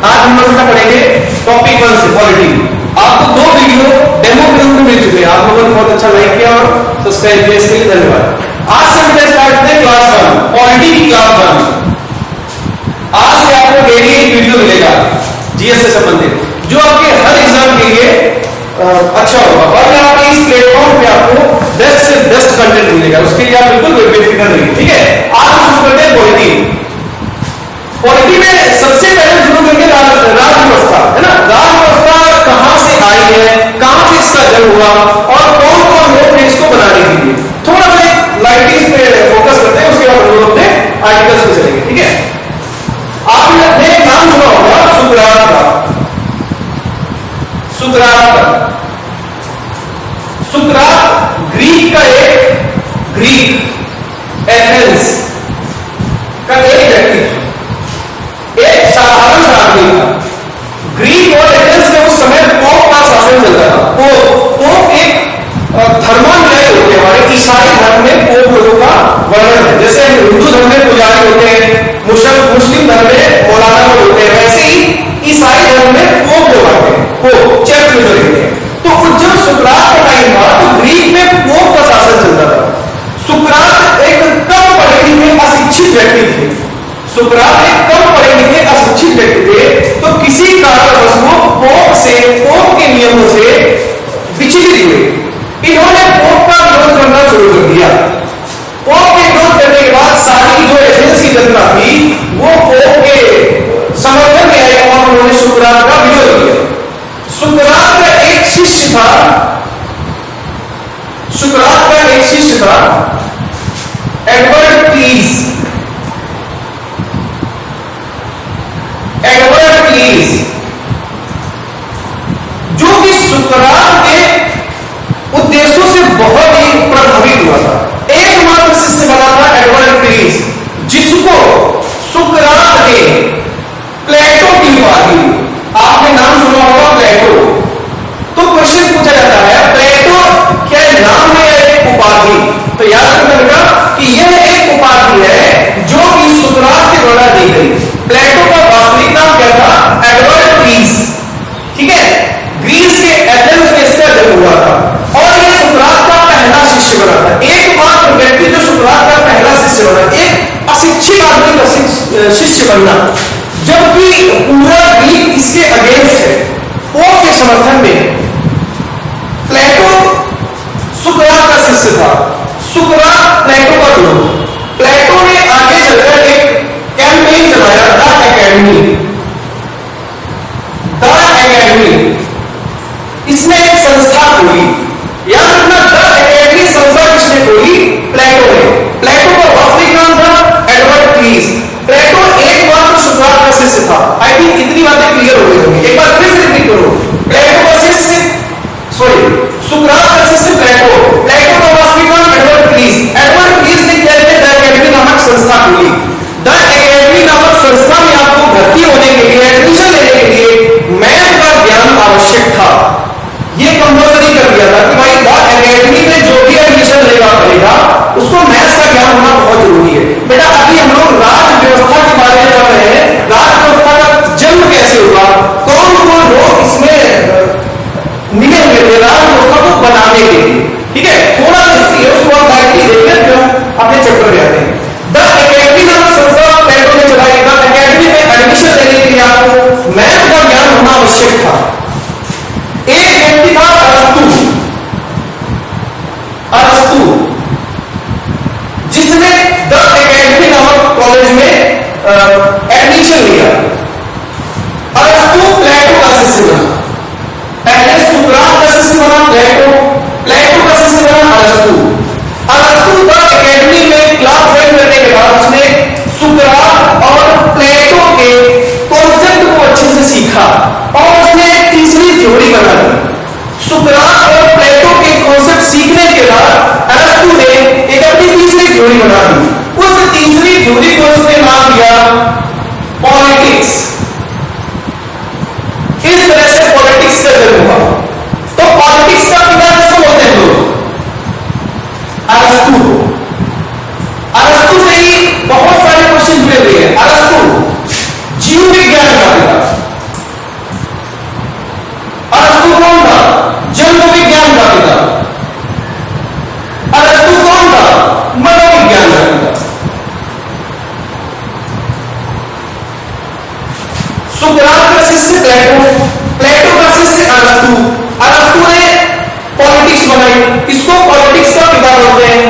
आज हम लोग पढ़ेंगे टॉपिक 1 से पॉलिटी। आपको 2 वीडियो डेमो के रूप में मिल चुके हैं, आप लोगों ने बहुत अच्छा लाइक किया और सब्सक्राइब किया, इसके लिए धन्यवाद। आज से हम स्टार्ट करते हैं क्लास 1, पॉलिटी की क्लास 1। आज से आपको डेली एक वीडियो मिलेगा जीएस से संबंधित, जो आपके हर एग्जाम के लिए अच्छा होगा और आपके इस प्लेटफॉर्म पे आपको बेस्ट से बेस्ट कंटेंट मिलेगा, उसके लिए आप बिल्कुल बेफिक्र रहिए, ठीक है। आज हम शुरू करते हैं पॉलिटी। पॉलिटी में सबसे पहले शुरू करेंगे राज व्यवस्था, है ना। राज व्यवस्था कहां से आई है, कहां से इसका जन्म हुआ और कौन कौन लोग थे इसको बनाने के लिए। थोड़ा सा लाइटिंग पे फोकस करते हैं, उसके बाद हम लोग अपने आर्टिकल्स पे चलेंगे, ठीक है। आपने नाम सुना होगा सुकरात का। सुकरात ग्रीक का एथेंस का एक व्यक्ति था, एक साधारण सा आदमी था। ग्रीक और एथेंस में उस समय पोप का शासन चलता था। पोप एक धर्मानुयायी होते हैं, हमारे ईसाई धर्म में पोप लोगों का वर्णन है। जैसे हिंदू धर्म में पुजारी होते हैं, मुस्लिम धर्म में मौलाना लोग होते हैं, वैसे ही ईसाई धर्म में पोप लोग आते हैं, पोप चर्च में रहते हैं। तो जब सुकरात का टाइम था तो ग्रीक में पोप का शासन चलता था। सुकरात एक कम पढ़े लिखे अशिक्षित व्यक्ति थे। सुकरात एक कम पढ़े लिखे अशिक्षित व्यक्ति थे, तो किसी कारणवश वो पोप के नियमों से विचलित हुए। इन्होंने पोप का विरोध करना शुरू कर दिया। पोप के विरोध करने के बाद सारी जो एथेंस की जनता थी वो पोप के समर्थन में आई और उन्होंने सुकरात का विरोध किया। सुकरात का एक शिष्य था, एडवर्ड प्लीज, जो कि सुकरात के उद्देश्यों से बहुत ही प्रभावित हुआ था। एकमात्र शिष्य बना था एडवर्ड प्लीज, जिसको सुकरात ने प्लेटो की उपाधि, आपने नाम सुना होगा प्लेटो। तो क्वेश्चन पूछा जाता है प्लेटो क्या नाम है या एक उपाधि? तो याद रखना कि यह एक उपाधि है जो कि सुकरात के द्वारा दी गई। प्लेटो का वास्तविक नाम क्या था? एडवर्ड प्लीज, ठीक है। ग्रीस के एथेंस में इसका जन्म हुआ था और यह सुकरात का पहला शिष्य बना था। एकमात्र व्यक्ति जो सुकरात का पहला शिष्य बना, एक अशिक्षित आदमी का शिष्य बनना, जबकि पूरा ग्रीक इसके अगेंस्ट है, पोप के समर्थन में। प्लेटो सुकरात का शिष्य था, सुकरात प्लेटो का गुरु। प्लेटो ने आगे चलकर एक कैंपेन चलाया, द एकेडमी। इसने एक संस्था खोली, याद रखना द एकेडमी संस्था किसने खोली? प्लेटो ने। प्लेटो का वास्तविक नाम था एडवर्ड प्लीज। प्लेटो एकमात्र सुकरात का शिष्य था। आई थिंक इतनी बातें क्लियर हो गई होंगी। एक बार फिर से रिपीट करो, प्लेटो का शिष्य, सुकरात का शिष्य प्लेटो, प्लेटो का वास्तविक नाम एडवर्ड प्लीज। एडवर्ड प्लीज ने क्या किया? द एकेडमी नामक संस्था खोली। द एकेडमी नामक संस्था में आपको भर्ती होने के लिए, एडमिशन लेने के लिए मैथ का ज्ञान आवश्यक था। यह कंपल्सरी कर दिया था कि भाई द एकेडमी में जो भी एडमिशन लेगा पड़ेगा उसको मैथ्स का ज्ञान होना बहुत जरूरी है। बेटा अभी हम लोग राज व्यवस्था के बारे में पढ़ रहे हैं। राज व्यवस्था का जन्म कैसे हुआ, कौन कौन लोग इसमें मिले हुए थे राज व्यवस्था को बनाने के लिए, ठीक है। थोड़ा हिस्ट्री है, उसको आप डायरेक्टली देखते हैं, फिर अपने चैप्टर में आते हैं। द एकेडमी नामक संस्था प्लेटो ने चलाई। द एकेडमी में एडमिशन लेने के लिए आपको मैथ का ज्ञान होना आवश्यक था। एक व्यक्ति था अरस्तु, जिसने द एकेडमी नामक कॉलेज में एडमिशन लिया। अरस्तु प्लेटो का शिष्य बना। पहले सुकरात का शिष्य बना प्लेटो, प्लेटो का शिष्य बना अरस्तु। अरस्तु द एकेडमी में क्लास ज्वाइन करने के बाद उसने सुकरात और प्लेटो के कॉन्सेप्ट को अच्छे से सीखा और उसने तीसरी थ्योरी बना दी। सुकरात और प्लेटो के कॉन्सेप्ट सीखने के बाद अरस्तु ने एक अपनी तीसरी थ्योरी बना दी। उस तीसरी थ्योरी को उसने नाम दिया पॉलिटिक्स। इस तरह से पॉलिटिक्स का जन्म हुआ। तो पॉलिटिक्स का पिता किसको बोलते हैं लोग? अरस्तु। अरस्तु से ही बहुत सारे क्वेश्चन जुड़े हुए हैं। अरस्तु जीव विज्ञान का पिता, सुकरात का शिष्य प्लेटो, प्लेटो का शिष्य अरस्तु, अरस्तु ने पॉलिटिक्स बनाई, इसको पॉलिटिक्स का पिता बोलते हैं।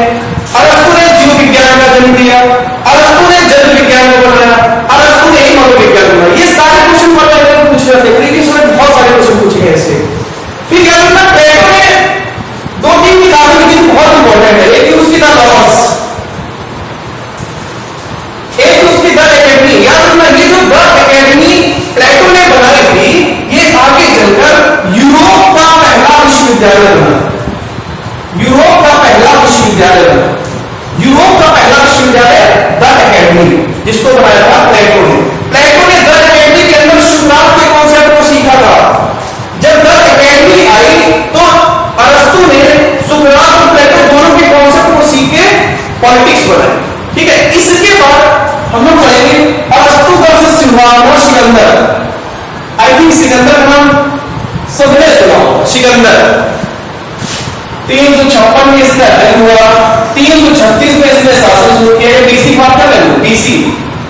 अरस्तु ने जीव विज्ञान का जन्म दिया, अरस्तु ने जल विज्ञान को बनाया, अरस्तु ने मनोविज्ञान बनाया। ये सारे क्वेश्चन पूछ रहे थे प्रीवियस में, बहुत सारे क्वेश्चन पूछे गए इससे। फिर क्या करना, प्लेटो ने दो तीन किताबें लिखी, बहुत इंपॉर्टेंट है। एक उसकी द लॉस, एक उसकी द एकेडमी। याद रखना, ये जो द एकेडमी प्लेटो ने बनाई थी, ये आगे चलकर यूरोप का पहला विश्वविद्यालय बना, यूरोप का पहला विश्वविद्यालय बना, यूरोप का पहला विश्वविद्यालय द एकेडमी, जिसको बनाया था प्लेटो ने। प्लेटो ने द एकेडमी के अंदर सुकरात के कॉन्सेप्ट को सीखा था। जब द एकेडमी आई तो अरस्तु ने सुकरात और प्लेटो दोनों के कॉन्सेप्ट को सीख के पॉलिटिक्स बनाई। ठीक है, इसके बाद हम लोग पढ़ेंगे अरस्तु versus Sikandar. I think Sikandar का नाम सबने सुना, सिकंदर 356 में इसका जन्म हुआ, 336 में इसने शासन शुरू किया। बीसी बात कर रहे हो, बीसी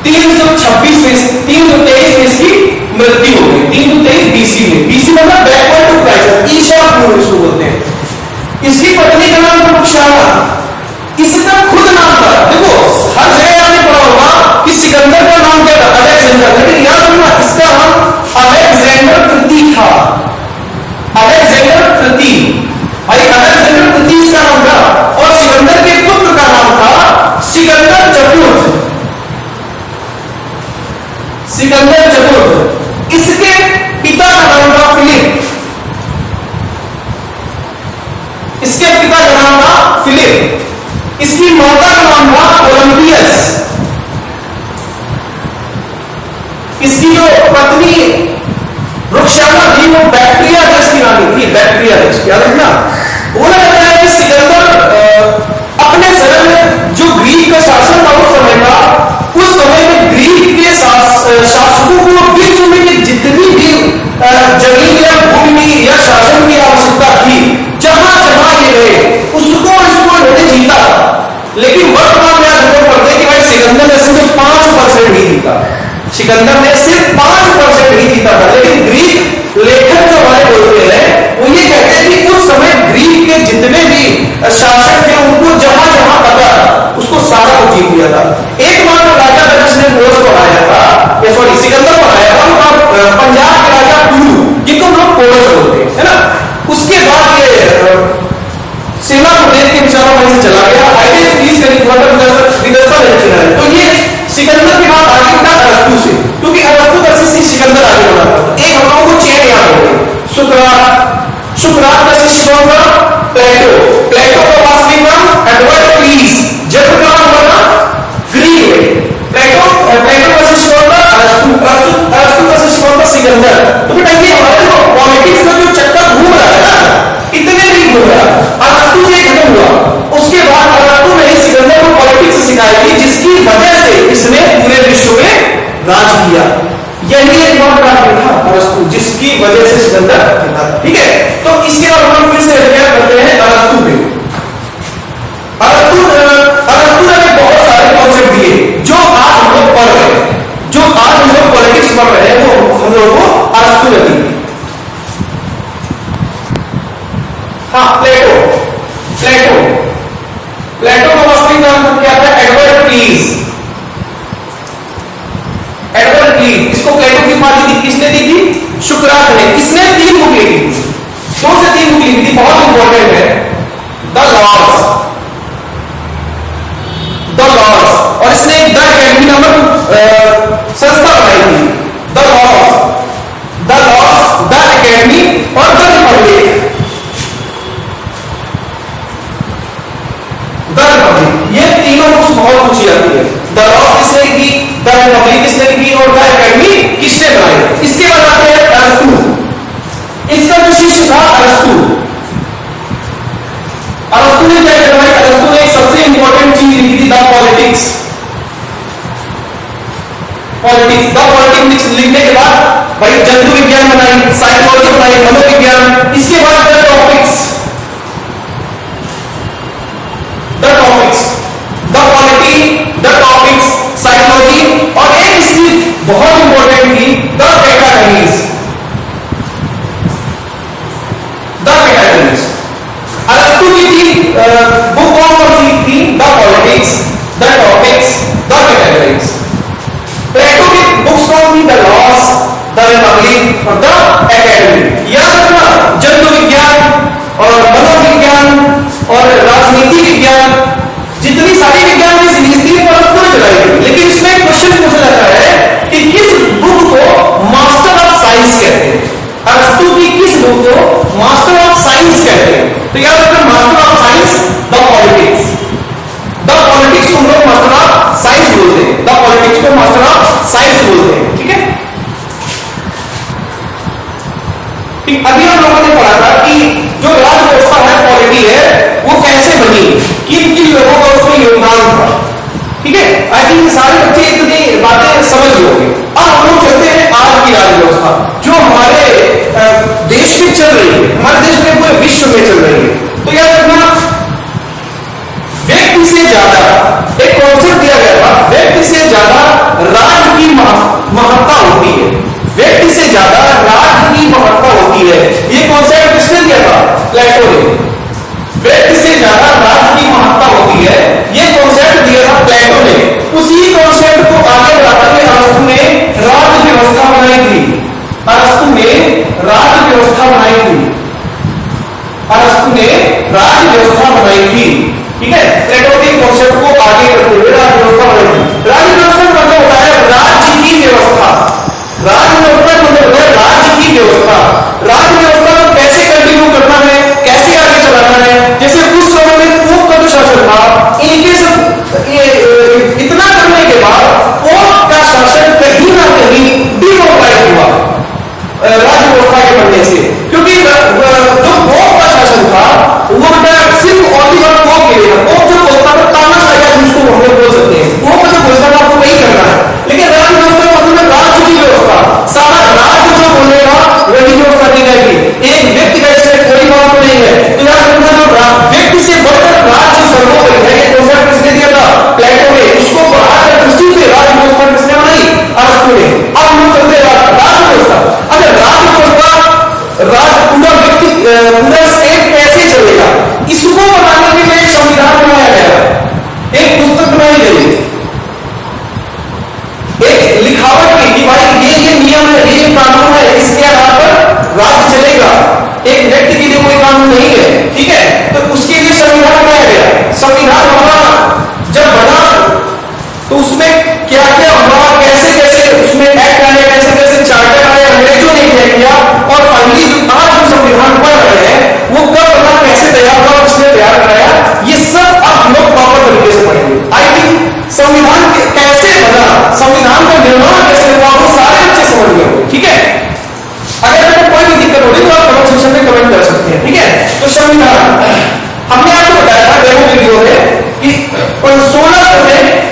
326 में 323 में इसकी मृत्यु हो गई, 323 बीसी में। बीसी मतलब बैकवर्ड टू क्राइसिस, ईशा पूर्व इसको बोलते हैं। इसकी पत्नी का नाम रुक्षाना, इसका खुद नाम था। देखो हर जगह आपने पढ़ा होगा कि सिकंदर का नाम क्या था, अलेक्जेंडर, लेकिन याद रखना इसका नाम अलेक्जेंडर तृतीय था, अलेक्जेंडर तृतीय। अलेक्जेंडर तृतीय इसका नाम था, और सिकंदर के पुत्र का नाम था सिकंदर चतुर्थ, सिकंदर चतुर्थ। इसके पिता का नाम था फिलिप, इसके पिता का नाम था फिलिप। इसकी माता का नाम था ओलंपियस। इसकी जो पत्नी रुक्षाना थी वो बैक्टीरियाडस की रानी थी, बैक्टीरियाडस। याद रखना, उन्होंने बताया कि सिकंदर अपने समय में जो ग्रीक का शासन था उस समय का, उस समय में ग्रीक के शासकों को विश्व में जितनी भी जमीन या भूमि या शासन की आवश्यकता थी, जहां जहां ये गए उसको इन्होंने जीता। लेकिन वर्तमान में रिपोर्ट करते हैं कि भाई सिकंदर ने सिर्फ 5% ही जीता, सिकंदर ने सिर्फ 5% ही जीता था। लेकिन ग्रीक लेखक जो हमारे बोलते हैं वो ये कहते हैं कि उस समय ग्रीक के जितने भी शासक थे उनको जहां जहां पता उसको सारा को जीत लिया था। एकमात्र राजा था जिसने मोर्स को हराया था, सॉरी सिकंदर को हराया था, पंजाब के राजा टूरू, जिनको हम लोग पोरस बोलते हैं, है ना। उसके बाद ये सेना को देख के बेचारा वहीं से चला गया। आईएएस पुलिस का विदर्भा नहीं चला है। तो ये सिकंदर की बात आगे उठा अरस्तु से, क्योंकि अरस्तु का शिष्य सिकंदर आगे बढ़ा था। एक हम लोगों को चेन याद हो गई, सुकरात, सुकरात का शिष्य कौन था, प्लेटो, प्लेटो का वास्तविक नाम एडवर्ड प्लीज, जब का नाम बना ग्रीक में। प्लेटो का शिष्य कौन था, अरस्तु, अरस्तु का शिष्य कौन था, सिकंदर। तो बेटा ये हमारे पॉलिटिक्स का जो चक्कर घूम रहा है ना, इतने नहीं घूम रहा। अरस्तु से खत्म हुआ, उसके बाद अरस्तु ने सिकंदर को पॉलिटिक्स सिखाई थी, जिसकी वजह से इसने पूरे विश्व में राज किया। यही एक बहुत बड़ा था अरस्तु, जिसकी वजह से सिकंदर जीता। ठीक है, तो इसके बाद हम फिर से क्या करते हैं अरस्तु पे। अरस्तु ने बहुत सारे कॉन्सेप्ट दिए जो आज हम लोग पढ़ रहे हैं, जो आज हम लोग पॉलिटिक्स पढ़ रहे हैं, वो हम लोग को अरस्तु ने दी। हाँ, प्लेटो, प्लेटो, प्लेटो का वास्तविक नाम क्या था, एडवर्ड प्लीज, एडवर्ड प्लीज। इसको प्लेटो की उपाधि दी किसने दी थी, सुकरात ने। इसने 3 बुक लिखी थी, 2 से 3 बुक लिखी थी, बहुत इंपॉर्टेंट है। द लॉस, द लॉस, और इसने द एकेडमी नामक संस्था बनाई थी। The loss, the loss, the academy और द रिपब्लिक। ये तीनों बुक्स बहुत पूछी जाती है। द लॉस किसने लिखी, द रिपब्लिक किसने लिखी और द एकेडमी किसने बनाई। इसके बाद आते हैं अरस्तु। इसका जो शिष्य था अरस्तु, अरस्तु ने क्या किया भाई, अरस्तु ने एक सबसे इंपॉर्टेंट चीज लिखी थी, the politics. Politics, the politics लिखने के बाद भाई जंतु विज्ञान बनाई, साइकोलॉजी बनाई, मनोविज्ञान। इसके बाद the topics, the topics, the polity, the topics, psychology, और एक इसकी बहुत इंपॉर्टेंट थी द ठीक, अभी हम लोगों ने पढ़ा था कि जो राज्य व्यवस्था है, पॉलिटी है, वो कैसे बनी, किन किन लोगों का उसमें योगदान था। ठीक है, आई थिंक सारे बच्चे इतनी बातें समझ गए। अब हम लोग चलते हैं आज की राज्य व्यवस्था जो हमारे देश में चल रही है, हमारे देश में पूरे विश्व में चल रही है। तो याद रखना, व्यक्ति से ज्यादा, एक कॉन्सेप्ट दिया गया था, व्यक्ति से ज्यादा राज्य की महत्ता होती है, व्यक्ति से ज्यादा राज्य की महत्ता होती है। ये कॉन्सेप्ट किसने दिया था? प्लेटो ने। व्यक्ति से ज्यादा राज्य की महत्ता होती है, ये कॉन्सेप्ट दिया था प्लेटो ने। उसी कॉन्सेप्ट को आगे बढ़ाते हुए अरस्तु ने राज्य व्यवस्था बनाई थी। अरस्तु ने राज्य व्यवस्था बनाई थी। अरस्तु ने राज्य व्यवस्था बनाई थी। ठीक है, प्लेटो के कॉन्सेप्ट को आगे करते हुए राज्य व्यवस्था बनाई थी। राज्य व्यवस्था का मतलब होता है राज्य की व्यवस्था। राज्य व्यवस्था का मतलब होता है राज्य की व्यवस्था। राज्य व्यवस्था को कैसे कंटिन्यू करना है, कैसे आगे चलाना है। जैसे उस समय में पोप का जो शासन था, इनके सब इतना करने के बाद पोप का शासन कहीं ना कहीं डिमोरलाइज हुआ राज्य व्यवस्था के बनने से, क्योंकि जो पोप का शासन था वो सिर्फ और पोप के लिए, पोप जो बोलता था तानाशाही जिसको हम लोग बोल सकते हैं, पोप जो बोलता था आपको वही करना है। लेकिन राज्य व्यवस्था का मतलब राज्य की व्यवस्था, सारा राज्य जो बोलेगा वही व्यवस्था की जाएगी। एक व्यक्ति का इसमें कोई बात नहीं है। तो याद रखना, जो व्यक्ति से बढ़कर राज्य सर्वोपरि है, ये कॉन्सेप्ट किसने दिया था? प्लेटो ने। उसको बढ़ाकर उसी पे राज्य व्यवस्था किसने बनाई? अरस्तु ने। अब हम चलते राज्य व्यवस्था। अगर राज्य व्यवस्था, पूरा व्यक्ति, पूरा स्टेट कैसे चलेगा, इसको बनाने के लिए संविधान बनाया गया, एक पुस्तक बनाई गई, एक लिखावट की कि भाई ये नियम है, ये कानून है, इसके आधार पर राज्य चलेगा। एक व्यक्ति के लिए कोई कानून नहीं है। ठीक है, तो उसके लिए संविधान बनाया गया। संविधान हमारा जब बना तो उसमें क्या क्या हुआ, कैसे कैसे उसमें एक्ट आए, कैसे कैसे चार्टर आए, अंग्रेजों ने क्या किया, और फाइनली आज जो संविधान बन रहे हैं वो कब बना, कैसे तैयार हुआ, उसने तैयार कराया, ये सब अब हम लोग प्रॉपर तरीके से पढ़ेंगे। आई थिंक संविधान कैसे बना, संविधान का निर्माण कैसे हुआ, वो सारे अच्छे समझ गए। ठीक है, अगर आपको कोई भी दिक्कत होगी तो आप कमेंट सेक्शन में कमेंट कर सकते हैं। ठीक है, तो संविधान हमने आपको बताया था डेमो वीडियो में कि 1600 में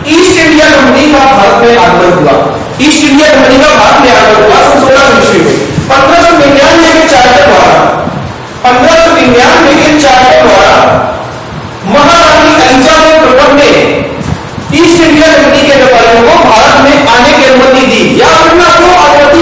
ईस्ट इंडिया कंपनी का भारत में आगमन हुआ। ईस्ट इंडिया कंपनी का भारत में आगमन हुआ 1600 ईस्वी में। 1599 के चार्टर द्वारा, 1599 के चार्टर द्वारा महारानी एलिजाबेथ प्रथम ने ईस्ट इंडिया कंपनी के व्यापारियों को भारत में आने की अनुमति दी। याद रखना, वो अनुमति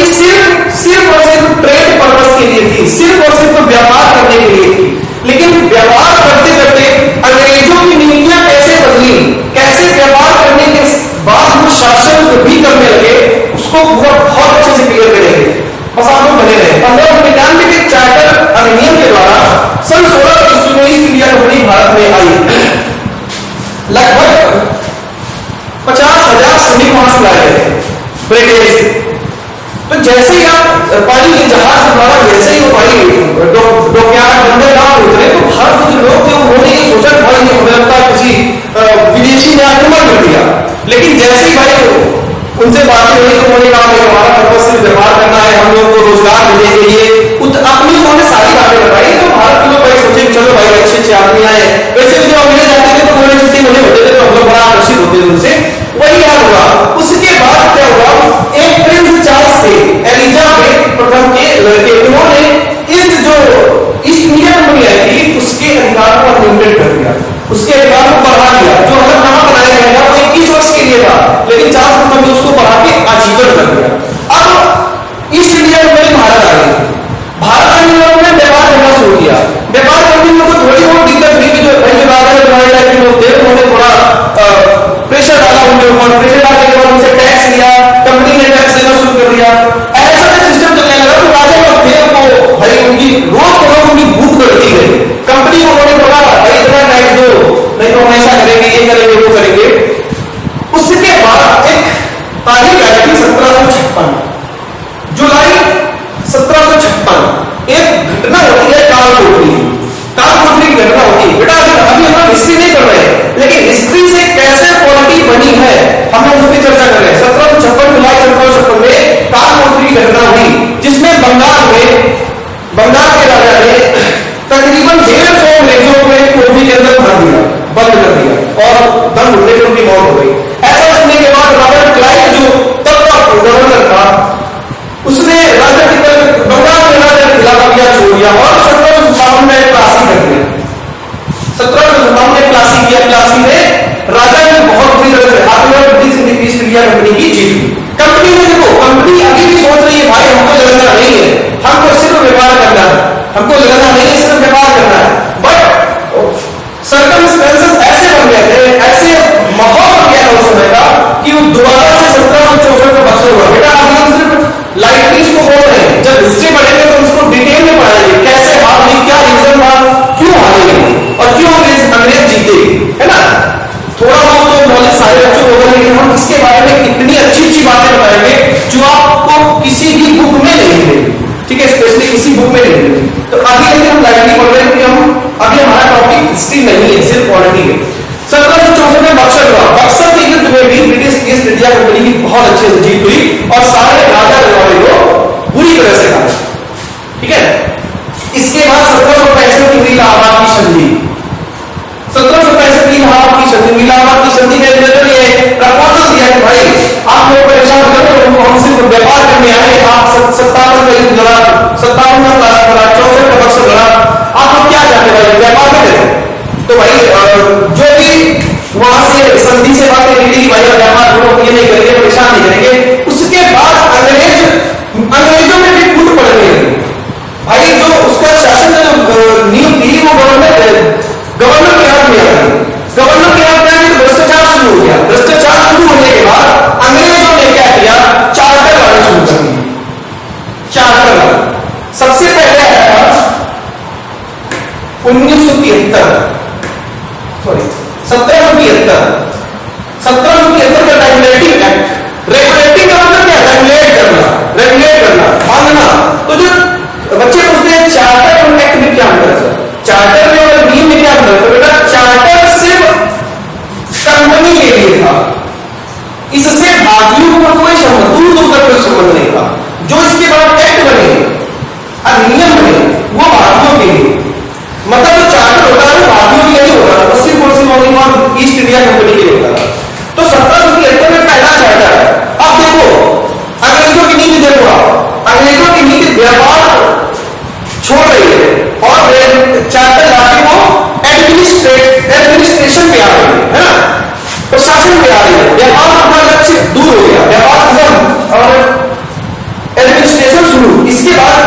सिर्फ और सिर्फ ट्रेड पर्पस के लिए थी, सिर्फ और सिर्फ व्यापार करने के लिए थी। लेकिन व्यापार करते करते अंग्रेजों की नीतियां कैसे बदली, कैसे व्यापार करने के बाद वो शासन भी करने लगे, उसको पूरा बहुत अच्छे से क्लियर करेंगे। बस आप लोग बने रहे। 1599 के चार्टर अधिनियम के द्वारा सन 1600 में ईस्ट इंडिया कंपनी भारत में आई। लगभग 50,000 श्रमिक वहां से लाए गए ब्रिटेन से। तो जैसे ही आप पानी के जहाज द्वारा जैसे ही वो पानी डोकयार्ड बंदे नाम उतरे, तो भारत के जो लोग थे उन्होंने ये सोचा भाई नहीं हमें लगता किसी विदेशी ने आक्रमण कर दिया। लेकिन जैसे ही भाई उनसे बातें हुई तो उन्होंने कहा हमारा पर्पस सिर्फ व्यापार करना है, हम लोग को रोजगार देने के लिए अपनी उन्होंने सारी बातें बताई। तो भारत के लोग भाई सोचे चलो भाई अच्छे अच्छे आदमी आए। वैसे भी जब अंग्रेज जाते थे तो बोले जिससे मुझे होते थे तो हम लोग बड़ा आकर्षित होते थे उनसे। वही याद हुआ। उसके बाद क्या हुआ, एक प्रिंस चार्ल्स थे, एलिजाबेथ प्रथम के लड़के, उन्होंने इस जो ईस्ट इंडिया कंपनी आई थी उसके अधिकार को अनलिमिटेड कर दिया, उसके अधिकार को बढ़ा दिया। जो अलग नामा बनाया गया था वो 21 वर्ष के लिए था, लेकिन चार्ल्स प्रथम ने उसको बढ़ा के आजीवन कर दिया। अब ईस्ट इंडिया कंपनी भारत आ गई। भारत आने वालों ने व्यापार करना शुरू किया। व्यापार करने में तो थोड़ी बहुत दिक्कत हुई कि जो उन्होंने थोड़ा प्रेशर डाला उनके ऊपर। प्रेशर डालने के बाद उनसे टैक्स लिया, कंपनी ने टैक्स लेना शुरू कर दिया। ऐसा सिस्टम चलने लगा तो राजा लोग थे वो भाई उनकी रोज उनकी भूख बढ़ती गई। कंपनी को उन्होंने बोला भाई इतना टैक्स दो, नहीं तो हम ऐसा करेंगे, ये करेंगे, वो करेंगे। उसके बाद एक तारीख आई थी 1756, जुलाई 1756। एक घटना होती है कालकोठरी की घटना होती है। बेटा अभी हम हिस्ट्री नहीं कर रहे, लेकिन हिस्ट्री से कैसे पॉलिटी बनी है हम लोग उसकी चर्चा कर रहे हैं। 1756 जुलाई 1756 में कालकोठरी की घटना हुई, जिसमें बंगाल में बंगाल के राजा ने तकरीबन 150 अंग्रेजों को एक कोठरी के अंदर भर दिया, बंद कर दिया और दम घुटने पर उनकी मौत हो गई। ऐसा सुनने के बाद रॉबर्ट क्लाइव जो तब का गवर्नर था, उसने राजा की बंगाल में राजा के खिलाफ अभियान छोड़ दिया और 1757 में प्लासी कर दिया। 1757 में प्लासी किया। प्लासी में राजा ने बहुत बुरी तरह से ब्रिटिश ईस्ट इंडिया कंपनी की जीत। कंपनी में देखो, कंपनी अभी भी सोच रही है भाई हमको लड़ना नहीं है, हमको सिर्फ व्यापार करना है, हमको लड़ना नहीं है, सिर्फ व्यापार करना है। बट सर्कमस्टेंसेस ऐसे बन गए थे, ऐसे माहौल बन गया उस समय का कि वो दोबारा से 1764 में बक्सर हुआ। बेटा अभी हम सिर्फ लाइटली इसको बोल रहे हैं, जब हिस्ट्री पढ़ेंगे तो उसको डिटेल में पढ़ाएंगे, कैसे हार हुई, क्या रीजन था, क्यों हारे और क्यों अंग्रेज जीते, है ना। थोड़ा बहुत तो नॉलेज सारे बच्चों को होगा, लेकिन हम इसके बारे में इतनी अच्छी अच्छी बातें बताएंगे जो आपको किसी भी बुक में नहीं मिलेगी, ठीक है, स्पेशली किसी बुक में नहीं मिलेगी। तो अभी लेकिन हम लाइटली पढ़ रहे हैं कि हम अभी हमारा टॉपिक हिस्ट्री नहीं है, सिर्फ पॉलिटी है। 1764 में बक्सर हुआ। बक्सर के युद्ध में भी ब्रिटिश ईस्ट इंडिया कंपनी की बहुत अच्छे से जीत हुई और सारे राजा रजवाड़े को बुरी तरह से हारे, ठीक है। इसके बाद 1765 की हुई इलाहाबाद की संधि। 1765 की इलाहाबाद की संधि, इलाहाबाद की संधि के अंदर ये प्रपोजल दिया कि भाई आप लोग परेशान करो, हम सिर्फ व्यापार करने आए, आप 57 का युद्ध लड़ा, 57 का प्लासी लड़ा, 64 का बक्सर लड़ा, आप लोग क्या चाहते भाई, व्यापार में करें। तो भाई जो भी वहां से संधि से बातें निकली कि भाई व्यापार करो, ये नहीं करेंगे, परेशान नहीं करेंगे। उसके बाद अंग्रेजों में भी फूट पड़ गई। भाई जो उसका शासन का जो नींव थी वो गवर्नर के हाथ में आ गई। गवर्नर के हाथ में आ गई तो भ्रष्टाचार शुरू हो गया। भ्रष्टाचार शुरू होने के बाद अंग्रेजों ने क्या किया, चार्टर लाना शुरू कर दिया। चार्टर लाना सबसे पहले आया था 1773 का रेगुलेटिंग एक्ट। रेगुलेटिंग का मतलब क्या, रेगुलेट करना, मानना। तो जो बच्चे पूछते हैं चार्टर और एक्ट में क्या अंतर है, चार्टर में और नींव में क्या अंतर है, तो बेटा चार्टर सिर्फ कंपनी के लिए था, इससे भागियों को कोई संबंध, दूर तक कोई संबंध नहीं था। जो इसके बाद एक्ट बने, अधिनियम बने, वो भागियों के लिए, मतलब जो चार्टर होता है वो भागियों के लिए होता है, सिर्फ और सिर्फ ईस्ट इंडिया कंपनी के लिए होता है। तो 1773 में पहला चार्टर है। अब देखो अंग्रेजों की नीति, देखो अंग्रेजों की नीति व्यापार छोड़ रही है और चार्टर लाके वो एडमिनिस्ट्रेशन पे आ रही है ना, प्रशासन पे आ रही है। व्यापार अपना लक्ष्य दूर हो गया, व्यापार खत्म और एडमिनिस्ट्रेशन शुरू। इसके बाद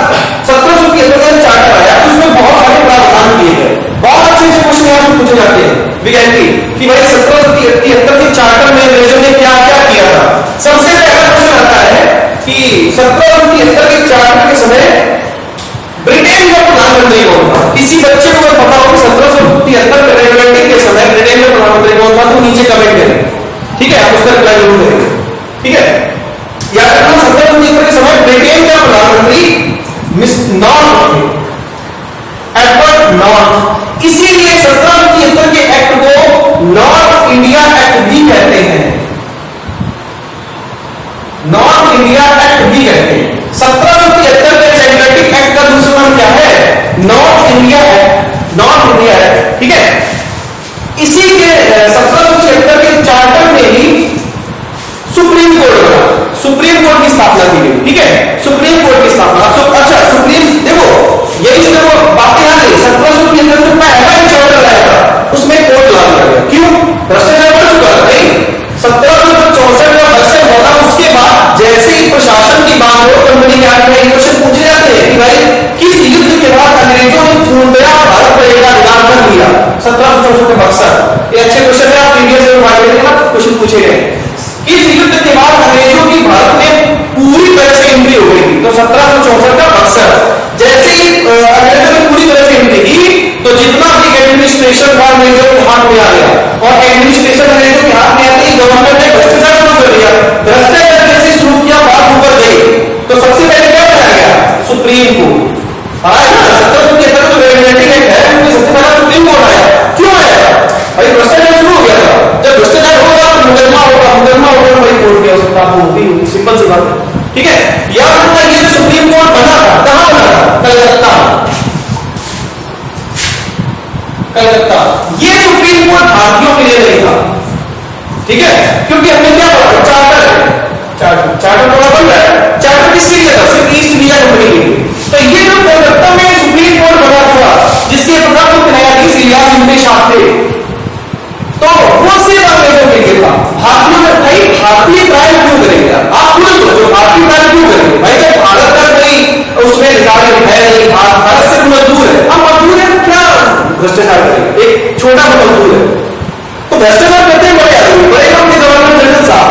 1773 में चार्टर आया, उसमें बहुत सारे प्रावधान किए गए। बहुत अच्छे से क्वेश्चन यहाँ से पूछे जाते हैं कि भाई 1773 के चार्टर में अंग्रेजों ने क्या क्या किया था। सबसे पहला क्वेश्चन आता है कि 1773 के चार्टर के समय ब्रिटेन का प्रधानमंत्री कौन था। किसी बच्चे को पता हो कि 1773 के रेगुलेटिंग के समय ब्रिटेन का प्रधानमंत्री कौन था तो नीचे कमेंट करें, ठीक है, आप उसका रिप्लाई जरूर करेंगे, ठीक है। याद रखना 1773 के समय ब्रिटेन का प्रधानमंत्री मिस नॉर्थ, एडवर्ड नॉर्थ। इसीलिए 1773 के एक्ट को नॉर्थ इंडिया एक्ट भी कहते हैं, नॉर्थ इंडिया एक्ट भी कहते हैं। 1773 के रेगुलेटिंग एक्ट का दूसरा नाम क्या है, north India act, north India act, ठीक है। इसी के 1773 के चार्टर में ही सुप्रीम कोर्ट बना, सुप्रीम कोर्ट की स्थापना की गई, ठीक है, सुप्रीम कोर्ट की स्थापना। अच्छा सुप्रीम, देखो यही देखो बातें आ गई। 1773 में पहला ही चार्टर आया था, उसमें कोर्ट ला दिया गया। क्यों, भ्रष्टाचार बढ़ चुका था। नहीं, 1764 में बक्सर होता, उसके बाद जैसे ही प्रशासन की बात हो, कंपनी के हाथ में क्वेश्चन पूछे जाते हैं कि भाई किस युद्ध के बाद अंग्रेजों ने पूर्णतया भारत पर एक अधिकार कर लिया। 1764 में बक्सर, ये अच्छे क्वेश्चन है, आप प्रीवियस ईयर में क्वेश्चन पूछे गए। किस युद्ध के बाद अंग्रेजों की भारत में पूरी तरह से एंट्री हो गई थी, तो 1764 का बक्सर। जैसे ही अंग्रेजों ने पूरी तरह से एंट्री की तो जितना भी एडमिनिस्ट्रेशन था अंग्रेजों के हाथ में आ गया, और एडमिनिस्ट्रेशन अंग्रेजों के हाथ में आते ही गवर्नमेंट ने भ्रष्टाचार शुरू कर दिया। भ्रष्टाचार जैसे शुरू किया, बात ऊपर गई, तो सबसे पहले क्या बनाया गया, सुप्रीम कोर्ट। आया ना 1773 जो रेगुलेटिंग एक्ट है उसमें सबसे पहले सुप्रीम कोर्ट आया। क्यों आया, भाई भ्रष्टाचार शुरू हो गया था। जब भ्रष्टाचार होगा तो मुकदमा होगा, मुकदमा होगा तो भाई कोर्ट की आवश्यकता होगी, सिंपल सी बात है, ठीक है। याद रखना ये जो सुप्रीम कोर्ट बना था, कहां बना था, कलकत्ता, कलकत्ता। ये सुप्रीम कोर्ट भारतीयों के लिए नहीं था, ठीक है, क्योंकि हमने क्या पढ़ा, चार्टर थोड़ा बन रहा है, चार्टर किसके लिए था, सिर्फ ईस्ट इंडिया कंपनी के लिए। तो ये जो कलकत्ता में सुप्रीम कोर्ट बना था, जिसके प्रथम न्यायाधीश इलियास इब्ने शाह थे, तो वो सिर्फ अंग्रेजों के लिए था। भारतीयों में भाई भारतीय ट्रायल क्यों करेंगे, आप खुद सोचो, भारतीय ट्रायल क्यों करेंगे भाई, जब भारत का कोई उसमें रिकॉर्ड है नहीं, भारत से मजदूर है, हम मजदूर है क्या भ्रष्टाचार करेंगे, एक छोटा सा मजदूर है, तो भ्रष्टाचार करते हैं बड़े आदमी, बड़े कंपनी गवर्नर जनरल साहब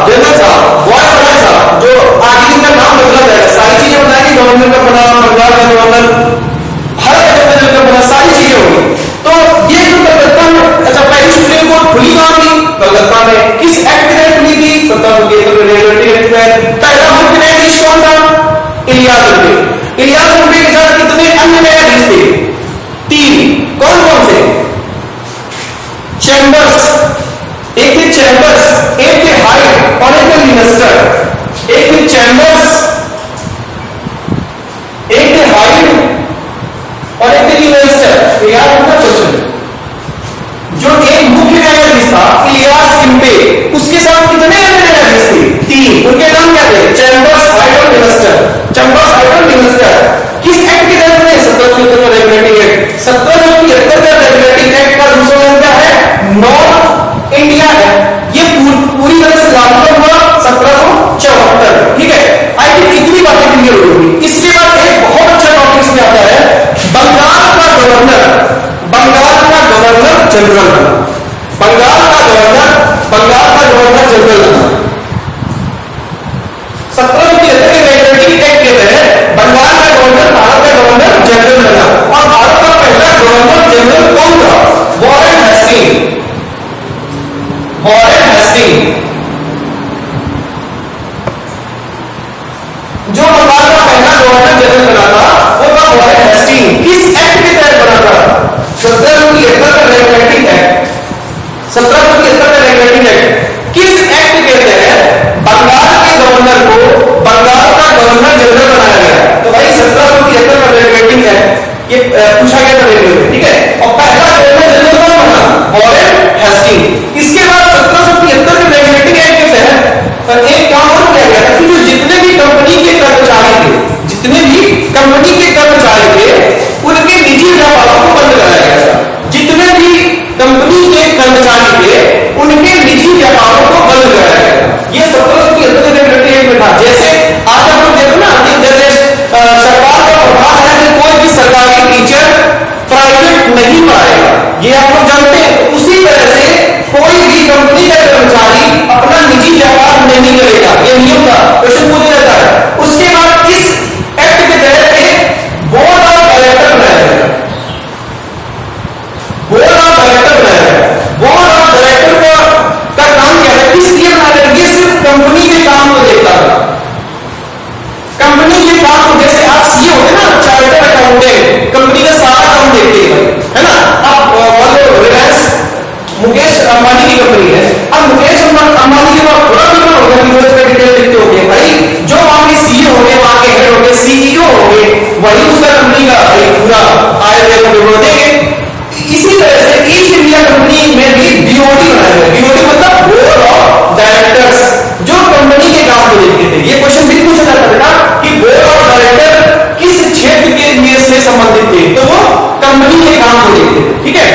वॉइस रॉय साहब, जो आगे इनका नाम बदला जाएगा, सारी चीजें बताएंगे, गवर्नर का बना, बंगाल का गवर्नर, भारत का गवर्नर का बना, सारी चीजें होंगी। तो ये जो कलकत्ता में, अच्छा पहली सुप्रीम कोर्ट खुली कहां थी, कलकत्ता में, किस एक्ट के तहत खुली थी, 1773 रेगुलेटरी एक्ट में। पहला मुख्य न्यायाधीश कौन था, इलियास इब्ने, इलियास इब्ने के साथ कितने अन्य न्यायाधीश थे, 3, कौन कौन से, चैम्बर्स, एक थे चैम्बर्स, एक थे हाइड और एक थे लिनेस्टर, एक थे चैम्बर्स, एक थे हाइड और एक थे लिनेस्टर। याद रखना क्वेश्चन, जो एक मुख्य न्यायाधीश था इलियास इब्ने, उसके साथ कितने न्यायाधीश थे, 3, उनके नाम क्या थे, चैम्बर्स, हाइड और लिनेस्टर, चैम्बर्स, हाइड और लिनेस्टर। किस एक्ट के तहत में, 1773 का रेगुलेटिंग एक्ट, 1773 का रेगुलेटिंग एक्ट का दूसरा नाम क्या है, नॉर्थ इंडिया एक्ट। ये पूरी तरह से लागू हुआ 1774, ठीक है। आई थिंक इतनी बातें क्लियर होगी। इसके बाद एक बहुत अच्छा टॉपिक इसमें आता है, बंगाल का गवर्नर, बंगाल का गवर्नर जनरल बना, बंगाल का गवर्नर, बंगाल का गवर्नर जनरल बना। 1773 के रेगुलेटिंग एक्ट के तहत बंगाल का गवर्नर भारत का गवर्नर जनरल बना, और भारत का पहला गवर्नर जनरल कौन था, वॉरेन हेस्टिंग, वॉरेन हेस्टिंग, जो बंगाल का पहला गवर्नर जनरल बना था वो था वॉरेन हेस्टिंग। किस एक्ट के तहत बना था, 1773 का रेगुलेटिंग एक्ट, 1773 का रेगुलेटिंग एक्ट। किस एक्ट के तहत बंगाल के गवर्नर को बंगाल का गवर्नर जनरल बनाया गया, तो भाई 1773 का रेगुलेटिंग एक्ट, ये पूछा गया था रेलवे में, ठीक है। और पहला गवर्नर जनरल कौन बना, वॉरेन हेस्टिंग। इसके बाद 1773 के रेगुलेटिंग एक्ट के तहत एक काम और किया गया था कि जो जितने भी कंपनी के कर्मचारी थे, जितने भी कंपनी के कर्मचारी थे, उनके निजी व्यापारों को बंद कराया गया था। जितने भी कंपनी के कर्मचारी थे उनके निजी व्यापारों को बंद कराया गया था। ये 1773 के रेगुलेटिंग एक्ट में था। जैसे आज आप लोग देखो ना, जैसे सरकार का प्रभाव है कि कोई भी सरकारी टीचर प्राइवेट नहीं पढ़ाएगा, ये आप लोग जानते हैं। उसी तरह से कोई भी कंपनी का कर्मचारी अपना निजी व्यापार नहीं करेगा, ये नियम था, क्वेश्चन पूछा जाता है। उसके बाद किस एक्ट के तहत एक बोर्ड ऑफ डायरेक्टर बनाया गया, बोर्ड ऑफ डायरेक्टर बनाया गया। बोर्ड ऑफ डायरेक्टर का काम क्या है, किस लिए बनाया गया, ये सिर्फ कंपनी के काम को देखता था, कंपनी के काम को। जैसे आप सीए होते ना, चार्टर्ड अकाउंटेंट, कंपनी का सारा काम देखते हैं, है ना। अब रिलायंस मुकेश अंबानी की कंपनी है, अब मुकेश अंबानी के पास थोड़ा भी होगा कि रोज का डिटेल लिखते होंगे भाई, जो वहां के सीईओ होंगे, वहां के हेड होंगे, सीईओ होंगे, वही उसका कंपनी का पूरा आय व्यय को विवरण देंगे। इसी तरह से ईस्ट इंडिया कंपनी में भी बीओडी बनाया गया। बीओडी मतलब बोर्ड ऑफ डायरेक्टर्स, जो कंपनी के काम को देखते थे। ये क्वेश्चन भी पूछा जाता था कि बोर्ड ऑफ डायरेक्टर किस क्षेत्र के लिए से संबंधित थे, तो वो कंपनी के काम को देखते थे, ठीक है।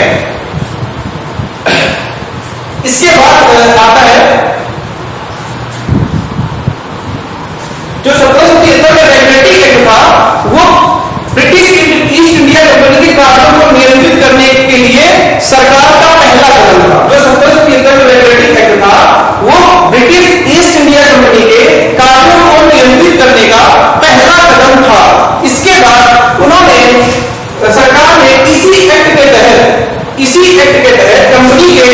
इसके बाद आता है जो 1773 का रेगुलेटिंग एक्ट था, वो ब्रिटिश ईस्ट इंडिया कंपनी के कार्यों को नियंत्रित करने के लिए सरकार का पहला कदम था। जो 1773 का रेगुलेटिंग एक्ट था, वो ब्रिटिश ईस्ट इंडिया कंपनी के कार्यों को नियंत्रित करने का पहला कदम था। इसके बाद उन्होंने, सरकार ने इसी एक्ट के तहत कंपनी के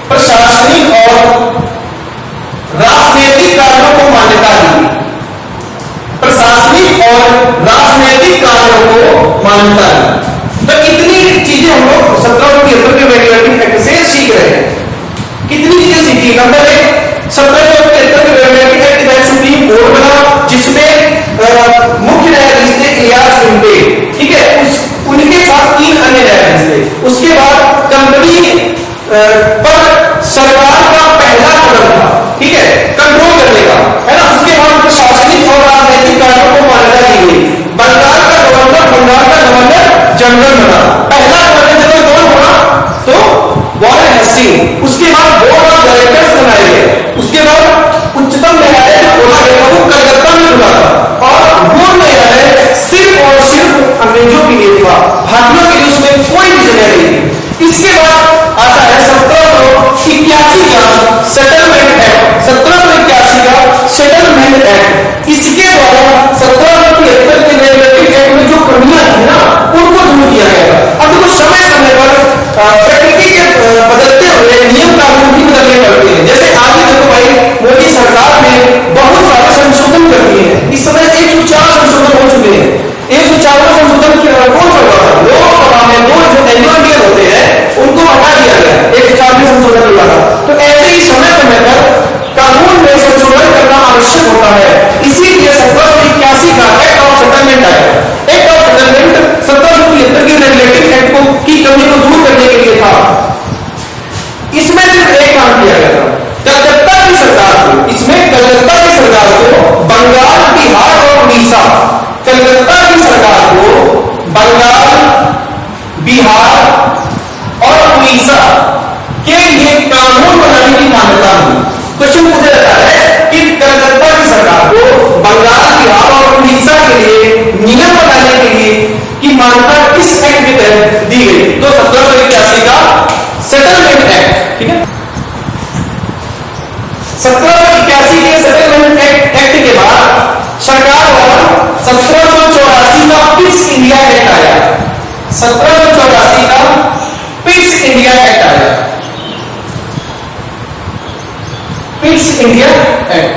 प्रशासनिक और राजनीतिक कार्यों को मान्यता दी। प्रशासनिक और राजनीतिक कार्यों को मान्यता दी। तो कितनी चीजें हम लोग 1773 के रेगुलेटिंग एक्ट से सीख रहे हैं, कितनी चीजें सीखी। नंबर 1, 1773 के रेगुलेटिंग एक्ट के तहत सुप्रीम कोर्ट बना, इलियास लिमिटेड, ठीक है, उनके साथ 3 अन्य एयरलाइंस थे। उसके बाद कंपनी पर सरकार का पहला कदम था, ठीक है, कंट्रोल करने का, है ना। उसके बाद प्रशासनिक और राजनीतिक कारणों को मान्यता दी गई। बंगाल का गवर्नर जनरल बना। पहला गवर्नर जनरल कौन बना? तो वॉरेन हेस्टिंग। उसके बाद बोर्ड ऑफ डायरेक्टर्स बनाए गए। उसके बाद उच्चतम न्यायालय जो खोला गया वो कलकत्ता में खुला था और वो न्यायालय सिर्फ और सिर्फ अंग्रेजों के लिए था, भारतीयों के लिए उसमें कोई भी जगह नहीं थी। इसके बाद आता है 1781 का सेटलमेंट एक्ट। 1781 का सेटलमेंट एक्ट, इसके द्वारा 1773 के रेगुलेटरी एक्ट में जो कमियां थी ना उनको दूर किया गया। अब देखो समय समय पर प्रकृति के बदलते हुए नियम कानून भी बदलने पड़ते हैं। जैसे आज देखो भाई मोदी सरकार ने बहुत सारे संशोधन कर दिए हैं। इस समय 104 संशोधन हो चुके हैं। 104 संशोधन कौन सा हुआ था? लोकसभा में 2 जो एनुअल होते हैं उनको हटा दिया गया। 104 संशोधन हुआ था। तो ऐसे ही समय समय पर कानून में संशोधन करना आवश्यक होता है। इसीलिए 1781 का एक्ट ऑफ सेटलमेंट आया। एक्ट ऑफ सेटलमेंट 1773 की रेगुलेटरी एक्ट की कमी को दूर करने के लिए था। इसमें सिर्फ एक काम किया गया था, कलकत्ता की सरकार को, इसमें कलकत्ता की सरकार को बंगाल, बिहार और उड़ीसा, कलकत्ता की सरकार को बंगाल, बिहार और उड़ीसा के लिए कानून बनाने की मान्यता दी। क्वेश्चन पूछा जाता है कि कलकत्ता की सरकार को बंगाल, बिहार और उड़ीसा के लिए नियम बनाने के लिए की मान्यता किस एक्ट के तहत दी गई? तो 1781 का सेटलमेंट एक्ट, ठीक है। 1781 के सेटलमेंट एक्ट के बाद सरकार द्वारा 1784 का पीस इंडिया एक्ट आया। 1784 का पीस इंडिया एक्ट आया। पीस इंडिया एक्ट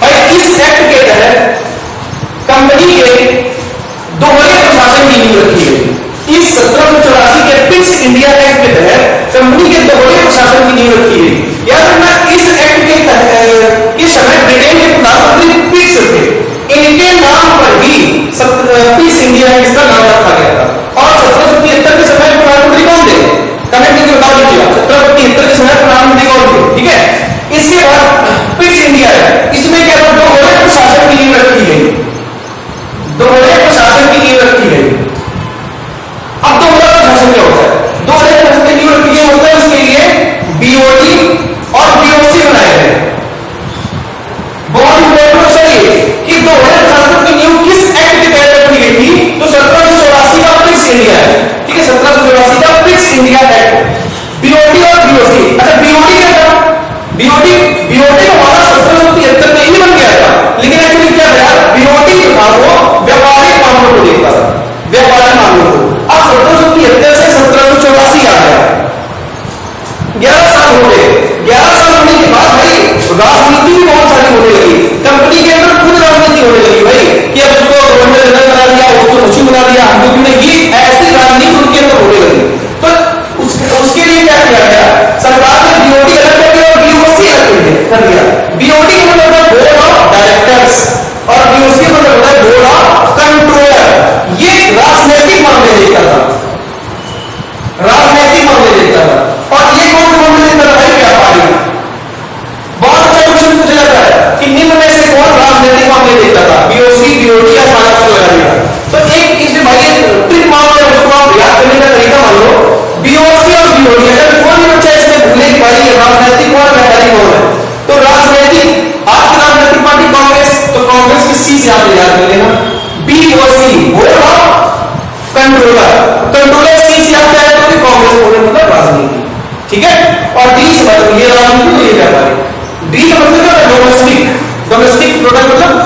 भाई, इस एक्ट के तहत कंपनी के दोहरे प्रशासन की नींव रखी गई। इस 1784 के पीस इंडिया एक्ट के तहत कंपनी के दोहरे प्रशासन की नींव रखी गई। याद रखना, इस एक्ट के समय ब्रिटेन के प्रधानमंत्री पीस थे। इनके नाम पर ही पीस इंडिया एक्ट का नाम रखा गया था। और 1773 के समय प्रधानमंत्री कौन थे? कमेंट करके बता दीजिएगा 1773 के समय प्रधानमंत्री कौन थे, ठीक है। इसके बाद पीस इंडिया एक्ट, इसमें क्या था? दोहरे प्रशासन की नींव रखी गई। दोहरे प्रशासन की नींव रखी गई। अब दोहरा प्रशासन क्या होता है? दोहरे प्रशासन की नींव रखी गई होता है, उसके लिए बीओडी और बीओसी बनाए गए। बहुत इंपॉर्टेंट चाहिए कि दोहरे प्रशासन की नींव किस एक्ट के तहत रखी गई थी? तो 1784 का पीस इंडिया एक्ट, ठीक है। 1784 का पीस इंडिया एक्ट, बीओडी और बीओसी। अच्छा, बीओडी क्या था? बीओडी हमारा 1773 में ही बन गया था, लेकिन एक्चुअली क्या था? बीओडी जो था वो व्यापारिक मामलों को देखता था, व्यापारिक मामलों को। अब 1773 से 1784 आ गया, 11 साल हो गए। 11 साल होने के बाद भाई राजनीति भी बहुत सारी होने लगी। कंपनी के अंदर खुद राजनीति होने लगी भाई, कि अब उसको गवर्नर जनरल बना दिया, उसको सचिव बना दिया, हमको क्यों नहीं। ये ऐसी राजनीति उनके अंदर होने लगी। तो उसके लिए क्या किया गया? सरकार ने बीओडी अलग कर दिया और बीओसी अलग कर दिया। बीओडी का मतलब होता है बोर्ड ऑफ डायरेक्टर्स और बीओसी का मतलब होता है बोर्ड ऑफ कंट्रोलर। ये राजनीतिक मामले देखता था, राजनीतिक मामले देखता था। और ये कौन से मामले देखता था भाई? व्यापारी। बहुत अच्छा क्वेश्चन पूछा जाता है कि निम्न में से कौन राजनीतिक मामले देखता था? बीओसी, बीओडी या सारा लगा दिया। तो एक इसमें भाई ट्रिक मामला है, उसको आप याद करने का तरीका मान लो। बीओसी और बीओडी, अगर कोई भी बच्चा इसमें भूलने की बारी है राजनीतिक और व्यापारी कौन है, तो राजनीतिक आज की राजनीतिक पार्टी कांग्रेस, तो कांग्रेस की सी से आप याद कर लेना। BOC board of controller, controller C से आप क्या है? तो कांग्रेस बोर्ड मतलब राजनीति, ठीक है। और डी से मतलब ये राजनीति, ये व्यापारी। डी का मतलब क्या है? डोमेस्टिक, डोमेस्टिक प्रोडक्ट मतलब